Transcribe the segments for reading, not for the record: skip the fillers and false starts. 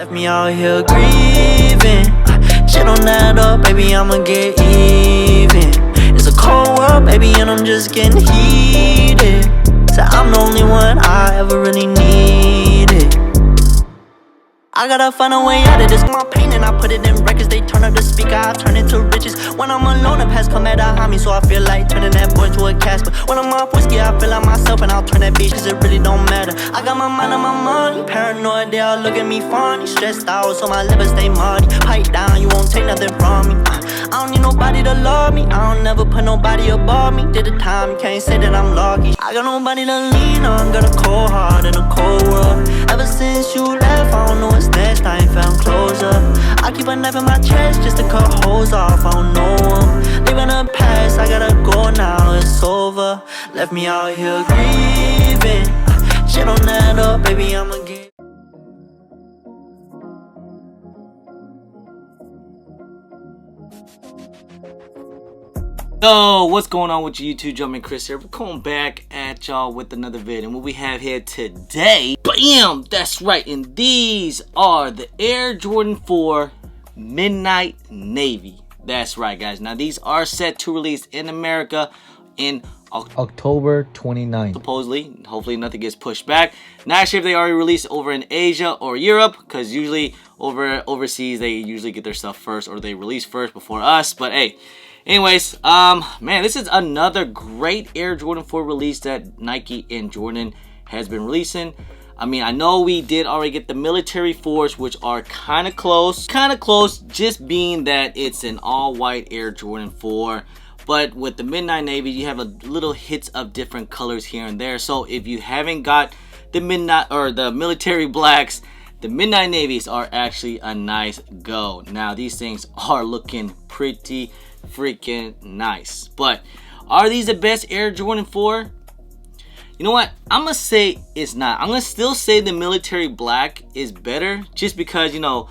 Left me out here grieving. Shit on that up, baby, I'ma get even. It's a cold world, baby, and I'm just getting heated. So I'm the only one I ever really needed. I gotta find a way out of this. My pain and I put it in records. They turn up the speaker, I turn it to riches. When I'm alone, the past come at behind me, so I feel like turning that boy to a Casper. When I'm off whiskey, I feel like myself, and I'll turn that bitch, cause it really don't matter. I got my mind on my money, paranoid, they all look at me funny. Stressed out, so my liver stay muddy. Pipe down, you won't take nothing from me. I don't need nobody to love me, I don't never put nobody above me. Did the time, you can't say that I'm lucky. I got nobody to lean on, got a cold heart in a cold world. Ever since you left, I don't know what's next, I ain't found closure. I keep a knife in my chest just to cut holes off, I don't know them. Living the past, I gotta go now, it's over. Left me out here grieving. Shit on that up, baby, I'ma get. Yo, what's going on with you YouTube? Jumping Chris here. We're coming back at y'all with another vid, and what we have here today, bam, that's right, and these are the Air Jordan 4 Midnight Navy. That's right, guys. Now these are set to release in America in October 29th. Supposedly, hopefully nothing gets pushed back. Not sure if they already released over in Asia or Europe, because usually overseas they usually get their stuff first, or they release first before us. But hey, anyways, man, this is another great Air Jordan 4 release that Nike and Jordan has been releasing. I mean, I know we did already get the military 4s, which are kind of close, just being that it's an all-white Air Jordan 4. But with the Midnight Navy, you have a little hits of different colors here and there. So if you haven't got the midnight or the military blacks, the Midnight Navies are actually a nice go. Now these things are looking pretty freaking nice. But are these the best Air Jordan 4? You know what? I'm gonna say it's not. I'm gonna still say the military black is better, just because you know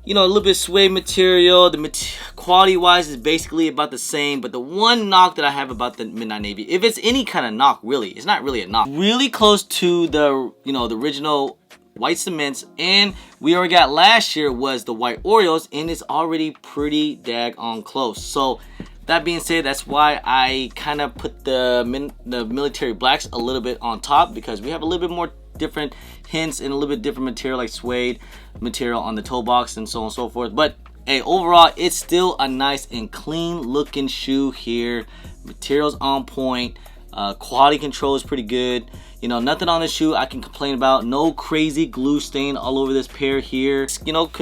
a little bit suede material. The quality wise is basically about the same. But the one knock that I have about the Midnight Navy, if it's any kind of knock, really, it's not really a knock. Really close to the the original white cements, and we already got last year was the white Oreos, and it's already pretty daggone close. So that being said, that's why I kind of put the military blacks a little bit on top, because we have a little bit more different hints and a little bit different material, like suede material on the toe box and so on and so forth. But hey, overall it's still a nice and clean looking shoe here. Materials on point, quality control is pretty good. Nothing on this shoe I can complain about. No crazy glue stain all over this pair here.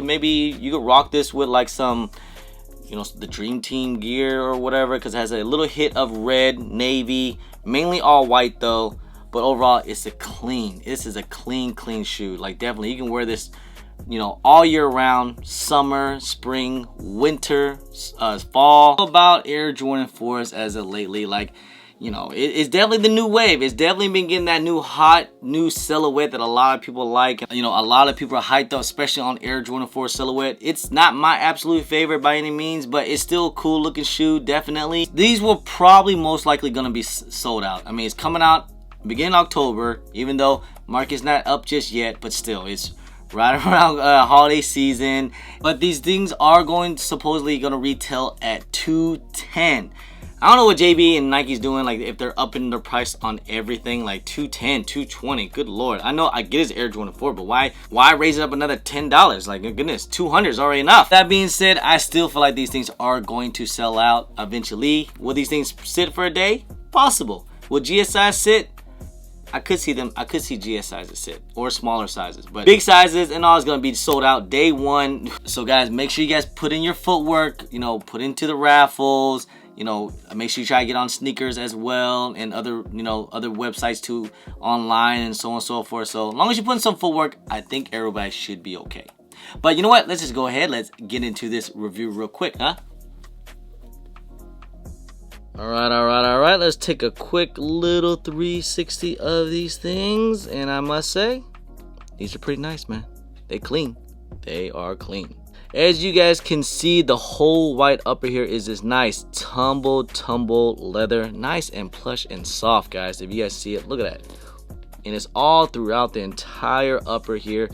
Maybe you could rock this with like some the Dream Team gear or whatever, because it has a little hit of red, navy, mainly all white though. But overall this is a clean shoe. Like, definitely you can wear this all year round, summer, spring, winter, fall. About Air Jordan 4s as of lately, like, it's definitely the new wave. It's definitely been getting that new silhouette that a lot of people like. A lot of people are hyped up, especially on Air Jordan 4 silhouette. It's not my absolute favorite by any means, but it's still a cool looking shoe, definitely. These were probably most likely going to be sold out. I mean, it's coming out beginning October, even though market's not up just yet, but still, it's right around holiday season. But these things are supposedly going to retail at $210. I don't know what JB and Nike's doing, like if they're upping their price on everything, like $210, $220. Good lord. I know I get it's Air Jordan 4, but why raise it up another $10? Like, goodness, $200 is already enough. That being said, I still feel like these things are going to sell out eventually. Will these things sit for a day? Possible. Will GSI sit? I could see GS sizes sit, or smaller sizes, but big sizes and all is going to be sold out day one. So guys, make sure you guys put in your footwork, put into the raffles. Make sure you try to get on sneakers as well, and other websites too, online and so on and so forth. So as long as you put in some footwork, I think everybody should be okay. But you know what? Let's just go ahead. Let's get into this review real quick, huh? All right. Let's take a quick little 360 of these things, and I must say, these are pretty nice, man. They clean. They are clean. As you guys can see, the whole white upper here is this nice tumble leather, nice and plush and soft, guys. If you guys see it, look at that. And it's all throughout the entire upper here.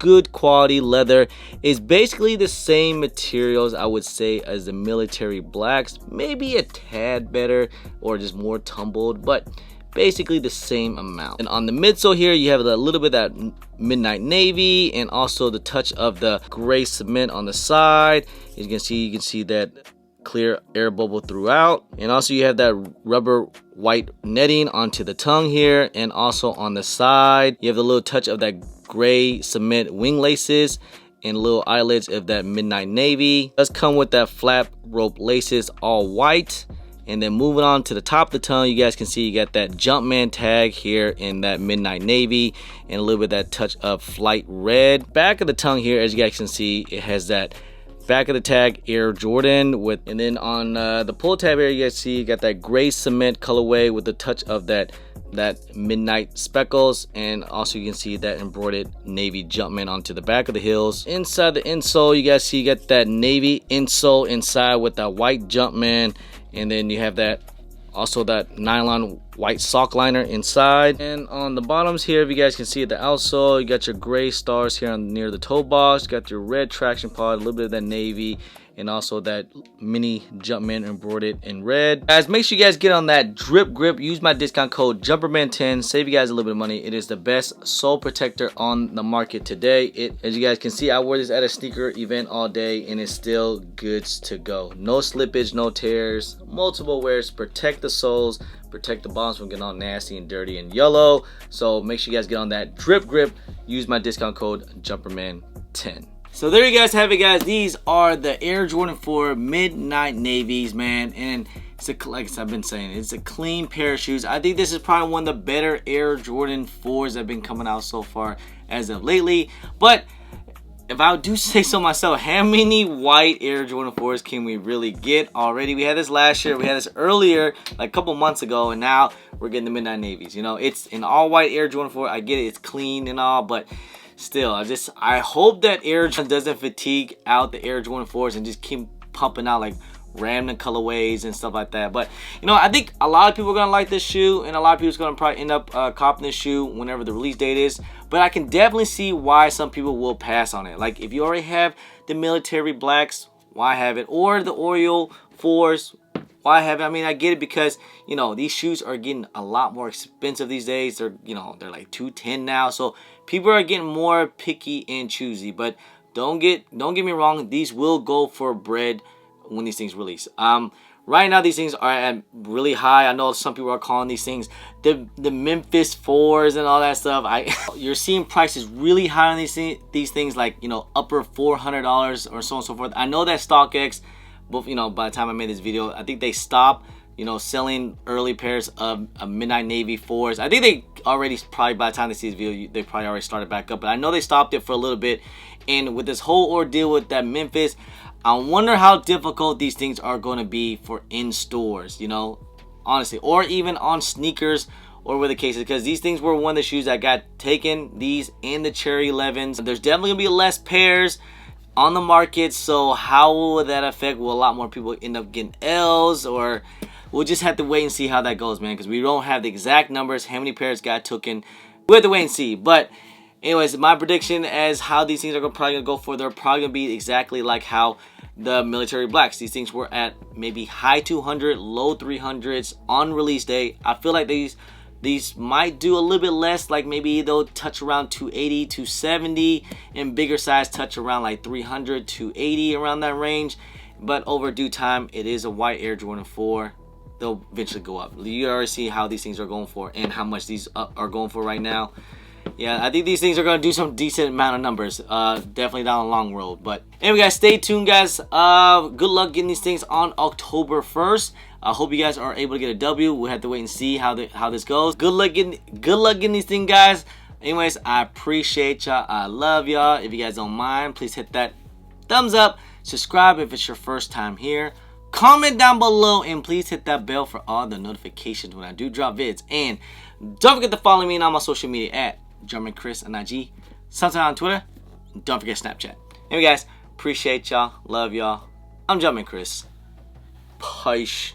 good quality leather. It's basically the same materials, I would say, as the military blacks, maybe a tad better or just more tumbled, but basically the same amount. And on the midsole here, you have a little bit of that midnight navy and also the touch of the gray cement on the side. As you can see that clear air bubble throughout, and also you have that rubber white netting onto the tongue here, and also on the side you have a little touch of that gray cement wing laces and little eyelets of that midnight navy. It does come with that flap rope laces, all white. And then moving on to the top of the tongue, you guys can see you got that Jumpman tag here in that midnight navy and a little bit of that touch of flight red. Back of the tongue here, as you guys can see, it has that back of the tag Air Jordan with, and then on the pull tab here, you guys see you got that gray cement colorway with the touch of that midnight speckles, and also you can see that embroidered navy Jumpman onto the back of the heels. Inside the insole, you guys see you got that navy insole inside with that white Jumpman, and then you have that also that nylon white sock liner inside. And on the bottoms here, if you guys can see at the outsole, you got your gray stars here near the toe box, you got your red traction pod, a little bit of that navy, and also that mini Jumpman embroidered in red. Guys, make sure you guys get on that drip grip. Use my discount code JUMPERMAN10. Save you guys a little bit of money. It is the best sole protector on the market today. As you guys can see, I wore this at a sneaker event all day and it's still goods to go. No slippage, no tears, multiple wears. Protect the soles, protect the bottoms from getting all nasty and dirty and yellow. So make sure you guys get on that drip grip. Use my discount code JUMPERMAN10. So there you guys have it, guys. These are the Air Jordan 4 Midnight Navies, man. And it's like I've been saying, it's a clean pair of shoes. I think this is probably one of the better Air Jordan 4s that have been coming out so far as of lately. But if I do say so myself, how many white Air Jordan 4s can we really get already? We had this last year, we had this earlier, like a couple months ago, and now we're getting the Midnight Navies. You know, it's an all white Air Jordan 4. I get it, it's clean and all, but still, I hope that Air Jordan doesn't fatigue out the Air Jordan 4s and just keep pumping out like random colorways and stuff like that. But you know, I think a lot of people are gonna like this shoe, and a lot of people are gonna probably end up copping this shoe whenever the release date is. But I can definitely see why some people will pass on it. Like if you already have the military blacks, why have it? Or the Oreo 4s, why have it? I mean, I get it because, you know, these shoes are getting a lot more expensive these days. They're, you know, they're like $210 now. So people are getting more picky and choosy. But don't get me wrong, these will go for bread when these things release. Right now these things are at really high. I know some people are calling these things the Memphis 4s and all that stuff. You're seeing prices really high on these things, like, you know, upper $400 or so on and so forth. I know that StockX, but you know, by the time I made this video, I think they stopped, you know, selling early pairs of Midnight Navy 4s. I think they already, probably by the time they see this video, they probably already started back up, but I know they stopped it for a little bit. And with this whole ordeal with that Memphis, I wonder how difficult these things are going to be for in stores, you know, honestly, or even on sneakers, or whatever the case is, because these things were one of the shoes that got taken, these and the Cherry 11s. There's definitely going to be less pairs on the market, so how will that affect? Will a lot more people end up getting L's, or we'll just have to wait and see how that goes, man, because we don't have the exact numbers, how many pairs got taken. We'll have to wait and see. But anyways, my prediction as how these things are probably going to go for, they're probably going to be exactly like how the military blacks. These things were at maybe high 200, low 300s on release day. I feel like these might do a little bit less, like maybe they'll touch around 280, 270, and bigger size touch around like 300, 280, around that range. But over due time, it is a white Air Jordan 4. They'll eventually go up. You already see how these things are going for and how much these are going for right now. Yeah, I think these things are going to do some decent amount of numbers. Definitely down a long road. But anyway, guys, stay tuned, guys. Good luck getting these things on October 1st. I hope you guys are able to get a W. We'll have to wait and see how this goes. Good luck getting these things, guys. Anyways, I appreciate y'all. I love y'all. If you guys don't mind, please hit that thumbs up. Subscribe if it's your first time here. Comment down below, and please hit that bell for all the notifications when I do drop vids. And don't forget to follow me on all my social media at German Chris on IG, sometime on Twitter. Don't forget Snapchat. Anyway, guys, appreciate y'all. Love y'all. I'm German Chris. Peace.